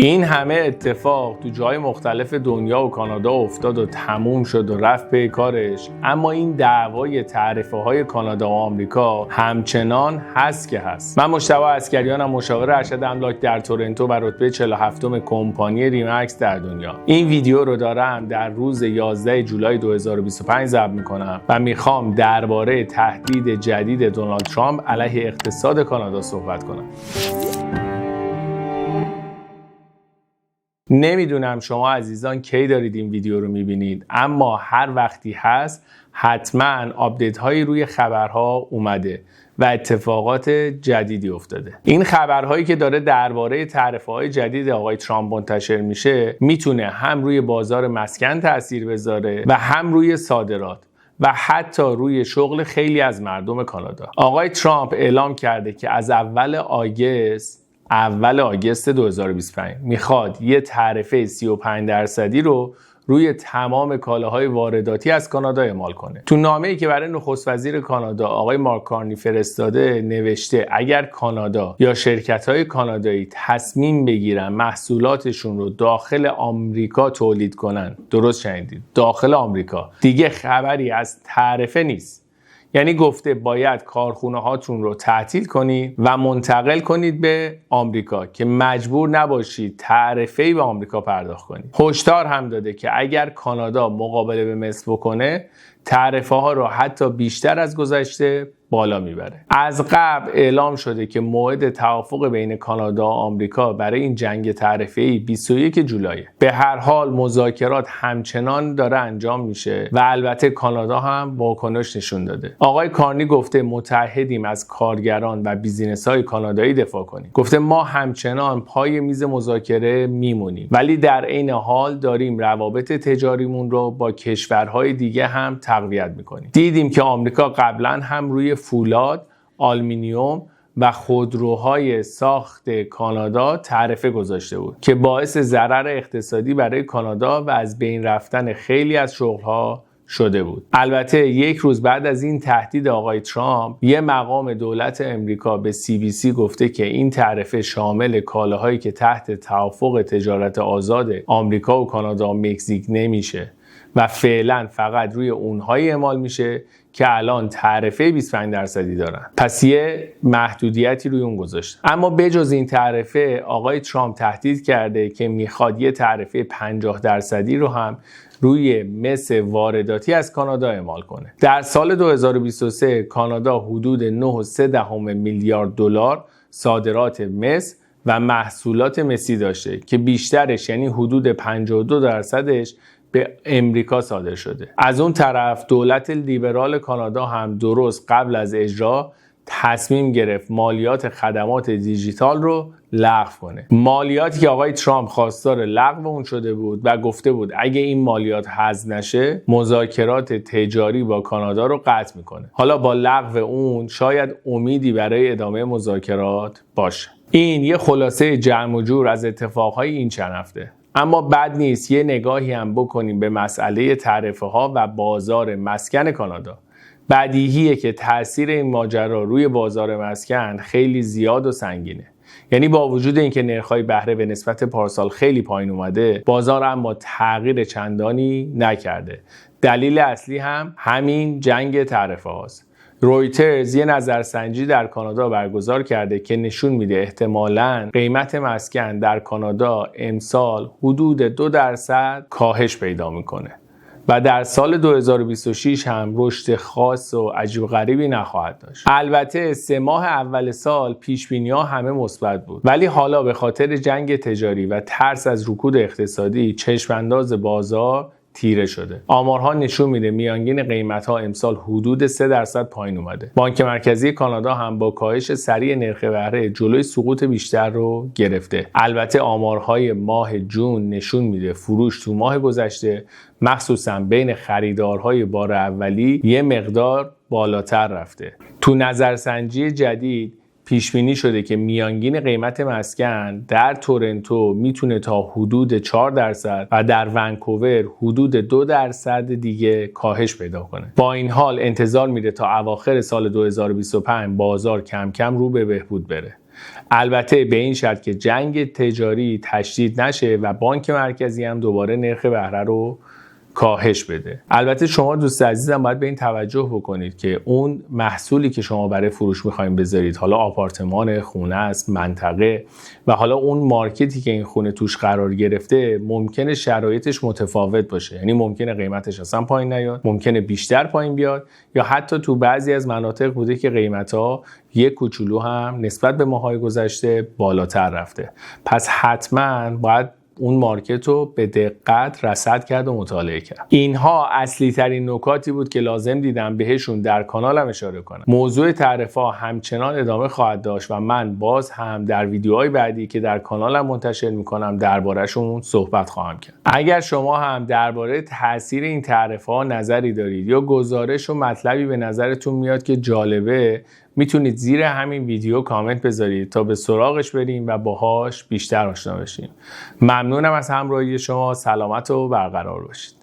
این همه اتفاق تو جای مختلف دنیا و کانادا افتاد و تموم شد و رفت پی کارش، اما این دعوای تعرفه های کانادا و آمریکا همچنان هست که هست. من مجتبی عسگریانم، مشاور ارشد املاک در تورنتو و رتبه 47م کمپانی ریمکس در دنیا. این ویدیو رو دارم در روز 11 جولای 2025 ضبط میکنم و میخوام درباره تهدید جدید دونالد ترامپ علیه اقتصاد کانادا صحبت کنم. نمیدونم شما عزیزان کی دارید این ویدیو رو میبینید، اما هر وقتی هست حتما آپدیت هایی روی خبرها اومده و اتفاقات جدیدی افتاده. این خبرهایی که داره درباره تعرفه های جدید آقای ترامپ منتشر میشه میتونه هم روی بازار مسکن تاثیر بذاره و هم روی صادرات و حتی روی شغل خیلی از مردم کانادا. آقای ترامپ اعلام کرده که از اول آگوست 2025 میخواد یه تعرفه 35% رو روی تمام کالاهای وارداتی از کانادا اعمال کنه. تو نامه‌ای که برای نخست وزیر کانادا آقای مارک کارنی فرستاده نوشته اگر کانادا یا شرکت‌های کانادایی تصمیم بگیرن محصولاتشون رو داخل آمریکا تولید کنن، درست شنیدید، داخل آمریکا، دیگه خبری از تعرفه نیست. یعنی گفته باید کارخونه هاتون رو تعطیل کنید و منتقل کنید به آمریکا که مجبور نباشید تعرفه‌ای به آمریکا پرداخت کنید. هشدار هم داده که اگر کانادا مقابله به مصر بکنه تعرفه ها رو حتی بیشتر از گذشته بالا میبره. از قبل اعلام شده که موعد توافق بین کانادا و آمریکا برای این جنگ تعرفه‌ای 21 جولایه. به هر حال مذاکرات همچنان داره انجام میشه و البته کانادا هم واکنش نشون داده. آقای کارنی گفته متحدیم از کارگران و بیزینس‌های کانادایی دفاع کنیم. گفته ما همچنان پای میز مذاکره میمونیم، ولی در عین حال داریم روابط تجاریمون رو با کشورهای دیگه هم تقویت میکنیم. دیدیم که آمریکا قبلا هم روی فولاد، آلومینیوم و خودروهای ساخت کانادا تعرفه گذاشته بود که باعث ضرر اقتصادی برای کانادا و از بین رفتن خیلی از شغلها شده بود. البته یک روز بعد از این تهدید آقای ترامپ، یه مقام دولت امریکا به CBC گفته که این تعرفه شامل کالاهایی که تحت توافق تجارت آزاد آمریکا و کانادا و مکزیک نمیشه و فعلا فقط روی اونهایی اعمال میشه که الان تعرفه 25% دارن. پس یه محدودیتی روی اون گذاشته. اما بجز این تعرفه آقای ترامپ تهدید کرده که میخواد یه تعرفه 50% رو هم روی مس وارداتی از کانادا اعمال کنه. در سال 2023 کانادا حدود 9.3 میلیارد دلار صادرات مس و محصولات مسی داشته که بیشترش یعنی حدود 52% به امریکا صادر شده. از اون طرف دولت لیبرال کانادا هم درست قبل از اجرا تصمیم گرفت مالیات خدمات دیجیتال رو لغو کنه. مالیاتی که آقای ترامپ خواستار لغو اون شده بود و گفته بود اگه این مالیات حذف نشه مذاکرات تجاری با کانادا رو قطع میکنه. حالا با لغو اون شاید امیدی برای ادامه مذاکرات باشه. این یه خلاصه جمع و جور از اتفاقهای این چند هفته. اما بد نیست یه نگاهی هم بکنیم به مسئله تعرفه ها و بازار مسکن کانادا. بدیهیه که تاثیر این ماجرا روی بازار مسکن خیلی زیاد و سنگینه. یعنی با وجود اینکه نرخ‌های بهره به نسبت پارسال خیلی پایین اومده، بازار اما تغییر چندانی نکرده. دلیل اصلی هم همین جنگ تعرفه هاست. رویترز یه نظرسنجی در کانادا برگزار کرده که نشون میده احتمالاً قیمت مسکن در کانادا امسال حدود 2% کاهش پیدا میکنه و در سال 2026 هم رشد خاص و عجیب غریبی نخواهد داشت. البته 3 ماه اول سال پیش‌بینی‌ها همه مثبت بود، ولی حالا به خاطر جنگ تجاری و ترس از رکود اقتصادی چشم‌انداز بازار تیره شده. آمارها نشون میده میانگین قیمت‌ها امسال حدود 3% پایین اومده. بانک مرکزی کانادا هم با کاهش سریع نرخ بهره جلوی سقوط بیشتر رو گرفته. البته آمارهای ماه جون نشون میده فروش تو ماه گذشته مخصوصا بین خریدارهای بار اولی یه مقدار بالاتر رفته. تو نظرسنجی جدید پیش بینی شده که میانگین قیمت مسکن در تورنتو میتونه تا حدود 4% و در ونکوور حدود 2% دیگه کاهش پیدا کنه. با این حال انتظار میره تا اواخر سال 2025 بازار کم کم رو به بهبود بره. البته به این شرط که جنگ تجاری تشدید نشه و بانک مرکزی هم دوباره نرخ بهره رو کاهش بده. البته شما دوست عزیزم باید به این توجه بکنید که اون محصولی که شما برای فروش می‌خواید بذارید، حالا آپارتمان، خونه است، منطقه و حالا اون مارکتی که این خونه توش قرار گرفته ممکنه شرایطش متفاوت باشه. یعنی ممکنه قیمتش اصلا پایین نیاد، ممکنه بیشتر پایین بیاد، یا حتی تو بعضی از مناطق بوده که قیمت‌ها یک کوچولو هم نسبت به ماه‌های گذشته بالاتر رفته. پس حتما باید اون مارکت رو به دقت رصد کرد و مطالعه کرد. اینها اصلی ترین نکاتی بود که لازم دیدم بهشون در کانالم اشاره کنم. موضوع تعرفه‌ها همچنان ادامه خواهد داشت و من باز هم در ویدیوهای بعدی که در کانالم منتشر میکنم درباره‌شون صحبت خواهم کرد. اگر شما هم درباره تاثیر این تعرفه‌ها نظری دارید یا گزارش و مطلبی به نظرتون میاد که جالبه، میتونید زیر همین ویدیو کامنت بذارید تا به سراغش بریم و باهاش بیشتر آشنا بشیم. ممنونم از همراهی شما. سلامت و برقرار باشید.